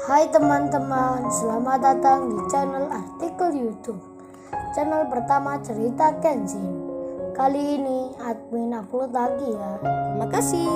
Hai teman-teman, selamat datang di channel artikel YouTube. Channel pertama cerita Kenshin. Kali ini admin upload lagi ya. Terima kasih.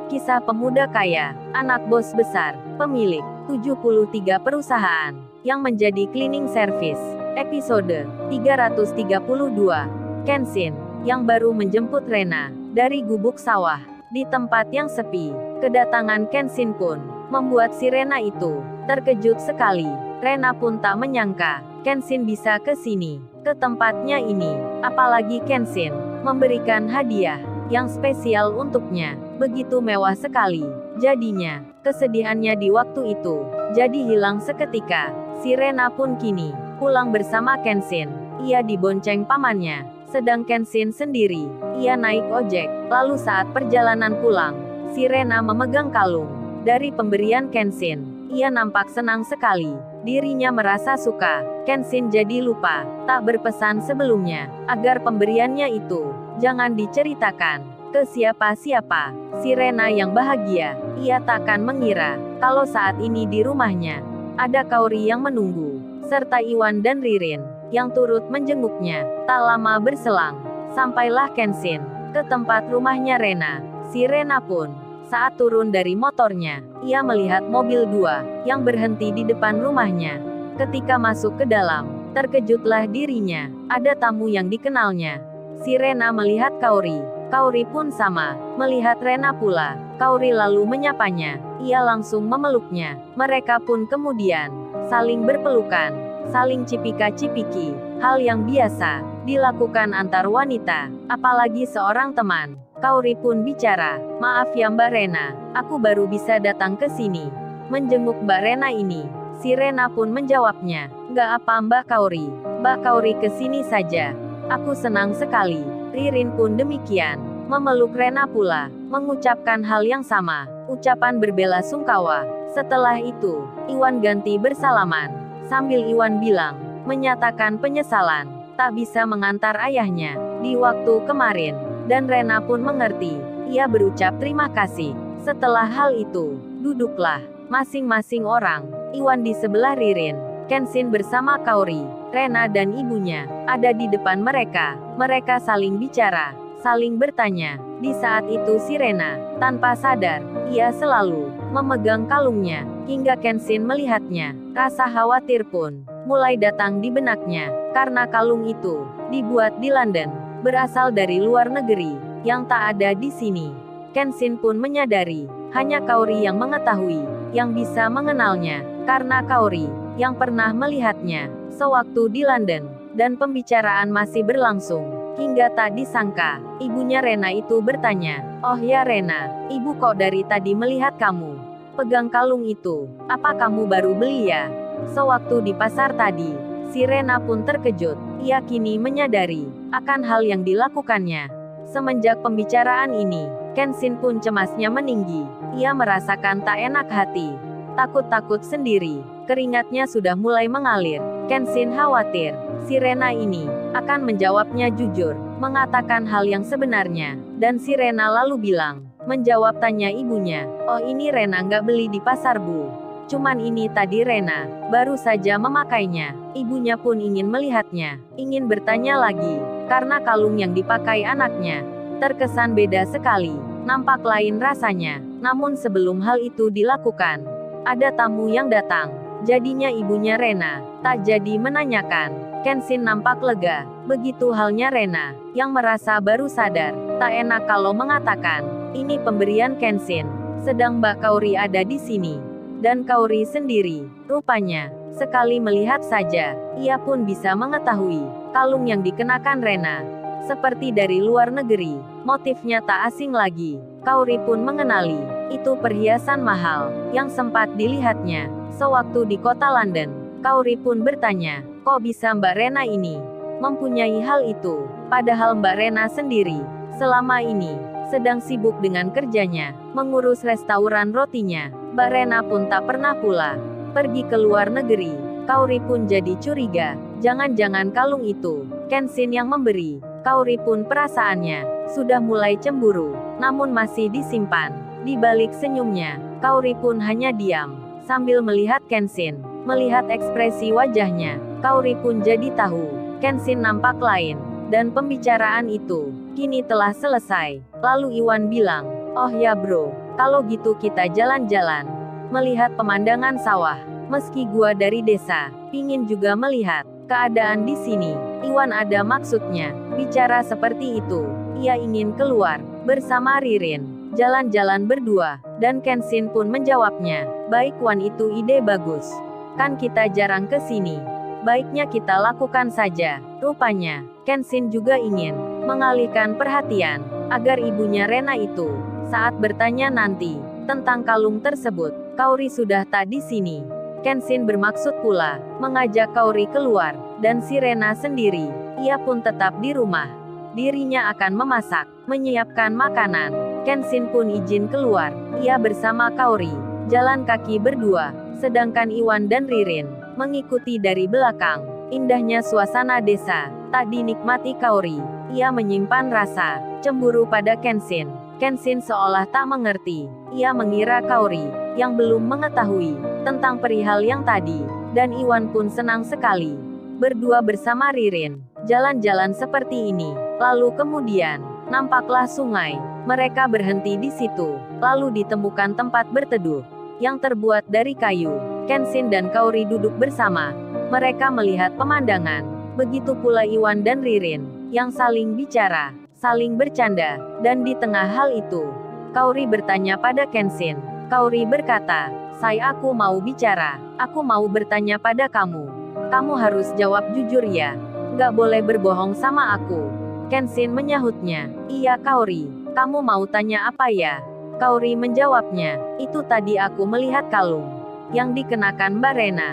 Kisah pemuda kaya, anak bos besar, pemilik 73 perusahaan, yang menjadi cleaning service. Episode 332. Kenshin, yang baru menjemput Rena dari gubuk sawah, di tempat yang sepi. Kedatangan Kenshin pun membuat si Rena itu terkejut sekali. Rena pun tak menyangka Kenshin bisa ke sini, ke tempatnya ini. Apalagi Kenshin memberikan hadiah yang spesial untuknya, begitu mewah sekali. Jadinya, kesedihannya di waktu itu jadi hilang seketika. Si Rena pun kini pulang bersama Kenshin. Ia dibonceng pamannya, sedang Kenshin sendiri, ia naik ojek. Lalu saat perjalanan pulang, si Rena memegang kalung dari pemberian Kenshin. Ia nampak senang sekali. Dirinya merasa suka. Kenshin jadi lupa tak berpesan sebelumnya agar pemberiannya itu jangan diceritakan ke siapa-siapa. Si Rena yang bahagia, ia takkan mengira kalau saat ini di rumahnya ada Kaori yang menunggu, serta Iwan dan Ririn yang turut menjenguknya. Tak lama berselang, sampailah Kenshin ke tempat rumahnya Rena. Si Rena pun saat turun dari motornya, ia melihat mobil 2 yang berhenti di depan rumahnya. Ketika masuk ke dalam, terkejutlah dirinya, ada tamu yang dikenalnya. Si Rena melihat Kaori. Kaori pun sama, melihat Rena pula. Kaori lalu menyapanya, ia langsung memeluknya. Mereka pun kemudian saling berpelukan, saling cipika-cipiki. Hal yang biasa dilakukan antar wanita, apalagi seorang teman. Kaori pun bicara, "Maaf ya Mbak Rena, aku baru bisa datang ke sini menjenguk Mbak Rena ini." Si Rena pun menjawabnya, "Nggak apa Mbak Kaori, Mbak Kaori kesini saja. Aku senang sekali." Ririn pun demikian, memeluk Rena pula, mengucapkan hal yang sama, ucapan berbela sungkawa. Setelah itu, Iwan ganti bersalaman, sambil Iwan bilang, menyatakan penyesalan, tak bisa mengantar ayahnya di waktu kemarin. Dan Rena pun mengerti, ia berucap terima kasih. Setelah hal itu, duduklah masing-masing orang. Iwan di sebelah Ririn, Kenshin bersama Kaori, Rena dan ibunya ada di depan mereka. Mereka saling bicara, saling bertanya. Di saat itu si Rena, tanpa sadar, ia selalu memegang kalungnya. Hingga Kenshin melihatnya, rasa khawatir pun mulai datang di benaknya, karena kalung itu dibuat di London, berasal dari luar negeri, yang tak ada di sini. Kenshin pun menyadari, hanya Kaori yang mengetahui, yang bisa mengenalnya, karena Kaori yang pernah melihatnya sewaktu di London, dan pembicaraan masih berlangsung. Hingga tak disangka, ibunya Rena itu bertanya, "Oh ya Rena, ibu kok dari tadi melihat kamu pegang kalung itu, apa kamu baru beli ya?" Sewaktu di pasar tadi, si Rena pun terkejut. Ia kini menyadari akan hal yang dilakukannya. Semenjak pembicaraan ini, Kenshin pun cemasnya meninggi. Ia merasakan tak enak hati, takut-takut sendiri. Keringatnya sudah mulai mengalir. Kenshin khawatir si Rena ini akan menjawabnya jujur, mengatakan hal yang sebenarnya. Dan si Rena lalu bilang, menjawab tanya ibunya, "Oh ini Rena nggak beli di pasar Bu. Cuman ini tadi Rena baru saja memakainya." Ibunya pun ingin melihatnya, ingin bertanya lagi, karena kalung yang dipakai anaknya terkesan beda sekali, nampak lain rasanya. Namun sebelum hal itu dilakukan, ada tamu yang datang. Jadinya ibunya Rena tak jadi menanyakan. Kenshin nampak lega, begitu halnya Rena, yang merasa baru sadar, tak enak kalau mengatakan, ini pemberian Kenshin, sedang Mbak Kaori ada di sini. Dan Kaori sendiri, rupanya, sekali melihat saja, ia pun bisa mengetahui, kalung yang dikenakan Rena, seperti dari luar negeri, motifnya tak asing lagi. Kaori pun mengenali, itu perhiasan mahal, yang sempat dilihatnya sewaktu di kota London. Kaori pun bertanya, kok bisa Mbak Rena ini mempunyai hal itu? Padahal Mbak Rena sendiri, selama ini, sedang sibuk dengan kerjanya, mengurus restoran rotinya. Mbak Rena pun tak pernah pula pergi ke luar negeri. Kaori pun jadi curiga, jangan-jangan kalung itu Kenshin yang memberi. Kaori pun perasaannya sudah mulai cemburu, namun masih disimpan. Di balik senyumnya, Kaori pun hanya diam, sambil melihat Kenshin. Melihat ekspresi wajahnya, Kaori pun jadi tahu, Kenshin nampak lain. Dan pembicaraan itu, kini telah selesai. Lalu Iwan bilang, "Oh ya bro, kalau gitu kita jalan-jalan. Melihat pemandangan sawah. Meski gua dari desa, pingin juga melihat keadaan di sini." Iwan ada maksudnya, bicara seperti itu. Ia ingin keluar, bersama Ririn. Jalan-jalan berdua, dan Kenshin pun menjawabnya, "Baik Wan, itu ide bagus. Kan kita jarang ke sini. Baiknya kita lakukan saja." Rupanya, Kenshin juga ingin mengalihkan perhatian, agar ibunya Rena itu, saat bertanya nanti, tentang kalung tersebut, Kaori sudah tak di sini. Kenshin bermaksud pula, mengajak Kaori keluar, dan si Rena sendiri, ia pun tetap di rumah. Dirinya akan memasak, menyiapkan makanan. Kenshin pun izin keluar, ia bersama Kaori, jalan kaki berdua, sedangkan Iwan dan Ririn, mengikuti dari belakang. Indahnya suasana desa, tak dinikmati Kaori. Ia menyimpan rasa cemburu pada Kenshin. Kenshin seolah tak mengerti. Ia mengira Kaori yang belum mengetahui tentang perihal yang tadi, dan Iwan pun senang sekali. Berdua bersama Ririn, jalan-jalan seperti ini. Lalu kemudian, nampaklah sungai. Mereka berhenti di situ, lalu ditemukan tempat berteduh yang terbuat dari kayu. Kenshin dan Kaori duduk bersama. Mereka melihat pemandangan. Begitu pula Iwan dan Ririn, yang saling bicara, saling bercanda, dan di tengah hal itu, Kaori bertanya pada Kenshin. Kaori berkata, "Say, aku mau bicara. Aku mau bertanya pada kamu. Kamu harus jawab jujur ya. Nggak boleh berbohong sama aku." Kenshin menyahutnya, "Iya Kaori, kamu mau tanya apa ya?" Kaori menjawabnya, "Itu tadi aku melihat kalung yang dikenakan Mbak Rena.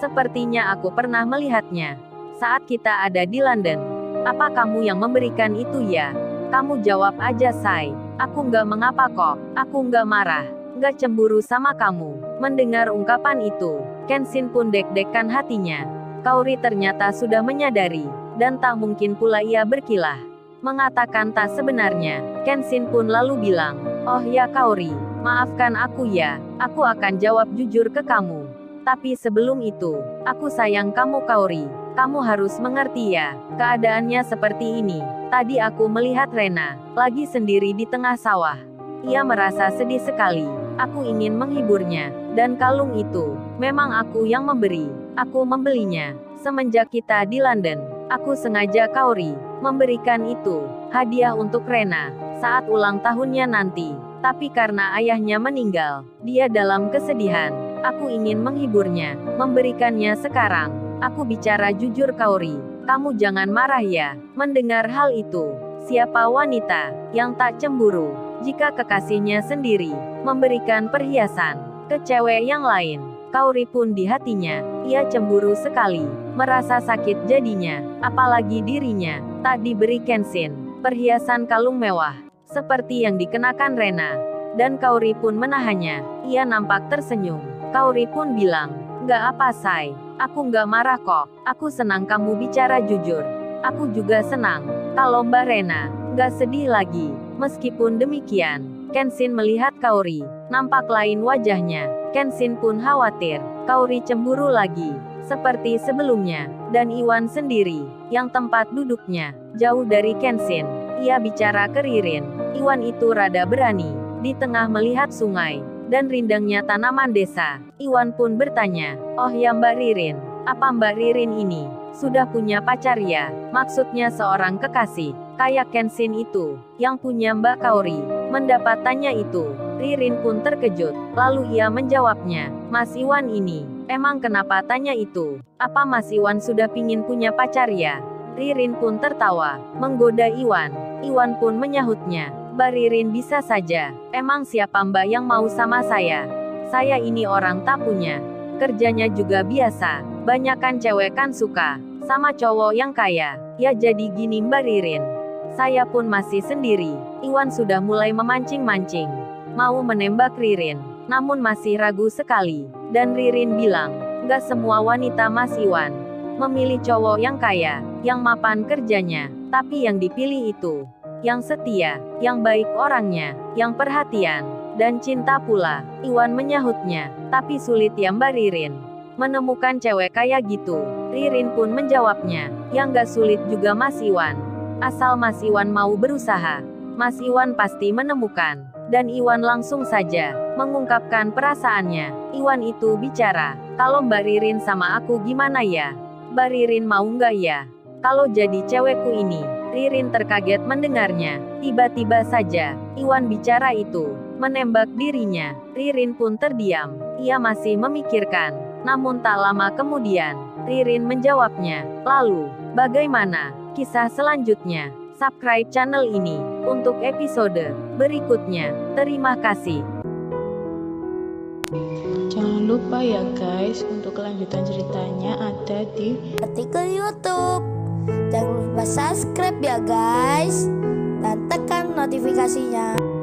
Sepertinya aku pernah melihatnya saat kita ada di London. Apa kamu yang memberikan itu ya?" "Kamu jawab aja Say. Aku nggak mengapa kok. Aku nggak marah, nggak cemburu sama kamu." Mendengar ungkapan itu, Kenshin pun deg-degan hatinya. Kaori ternyata sudah menyadari, dan tak mungkin pula ia berkilah mengatakan tak sebenarnya. Kenshin pun lalu bilang, "Oh ya Kaori, maafkan aku ya. Aku akan jawab jujur ke kamu. Tapi sebelum itu, aku sayang kamu Kaori. Kamu harus mengerti ya, keadaannya seperti ini. Tadi aku melihat Rena lagi sendiri di tengah sawah. Ia merasa sedih sekali. Aku ingin menghiburnya, dan kalung itu memang aku yang memberi. Aku membelinya semenjak kita di London. Aku sengaja Kaori memberikan itu hadiah untuk Rena saat ulang tahunnya nanti. Tapi karena ayahnya meninggal, dia dalam kesedihan. Aku ingin menghiburnya, memberikannya sekarang. Aku bicara jujur Kaori. Kamu jangan marah ya." Mendengar hal itu, siapa wanita yang tak cemburu jika kekasihnya sendiri memberikan perhiasan ke cewek yang lain? Kaori pun di hatinya, ia cemburu sekali, merasa sakit jadinya, apalagi dirinya tak diberi Kenshin perhiasan kalung mewah seperti yang dikenakan Rena. Dan Kaori pun menahannya. Ia nampak tersenyum. Kaori pun bilang, "Nggak apa Say, aku nggak marah kok. Aku senang kamu bicara jujur. Aku juga senang kalau Mbak Rena nggak sedih lagi." Meskipun demikian, Kenshin melihat Kaori, nampak lain wajahnya. Kenshin pun khawatir, Kaori cemburu lagi, seperti sebelumnya. Dan Iwan sendiri, yang tempat duduknya jauh dari Kenshin. Ia bicara ke Ririn. Iwan itu rada berani, di tengah melihat sungai dan rindangnya tanaman desa. Iwan pun bertanya, "Oh ya Mbak Ririn, apa Mbak Ririn ini sudah punya pacar ya?" Maksudnya seorang kekasih, kayak Kenshin itu, yang punya Mbak Kaori. Mendapat tanya itu, Ririn pun terkejut. Lalu ia menjawabnya, "Mas Iwan ini, emang kenapa tanya itu? Apa Mas Iwan sudah pingin punya pacar ya?" Ririn pun tertawa, menggoda Iwan. Iwan pun menyahutnya, "Mbak Ririn bisa saja. Emang siapa Mbak yang mau sama saya? Saya ini orang tak punya. Kerjanya juga biasa. Banyakan cewek kan suka sama cowok yang kaya. Ya jadi gini Mbak Ririn. Saya pun masih sendiri." Iwan sudah mulai memancing-mancing, mau menembak Ririn, namun masih ragu sekali. Dan Ririn bilang, "Nggak semua wanita Mas Iwan memilih cowok yang kaya, yang mapan kerjanya. Tapi yang dipilih itu, yang setia, yang baik orangnya, yang perhatian, dan cinta pula. Iwan menyahutnya, tapi sulit ya Mbak Ririn menemukan cewek kayak gitu. Ririn pun menjawabnya, yang gak sulit juga Mas Iwan. Asal Mas Iwan mau berusaha, Mas Iwan pasti menemukan. Dan Iwan langsung saja mengungkapkan perasaannya. Iwan itu bicara, kalau Mbak Ririn sama aku gimana ya? Mbak Ririn mau nggak ya? Kalau jadi cewekku ini. Ririn terkaget mendengarnya. Tiba-tiba saja, Iwan bicara itu menembak dirinya. Ririn pun terdiam. Ia masih memikirkan. Namun tak lama kemudian, Ririn menjawabnya. Lalu, bagaimana kisah selanjutnya? Subscribe channel ini untuk episode berikutnya. Terima kasih. Jangan lupa ya guys, untuk kelanjutan ceritanya ada di Artikel YouTube. Jangan lupa subscribe ya guys, dan tekan notifikasinya.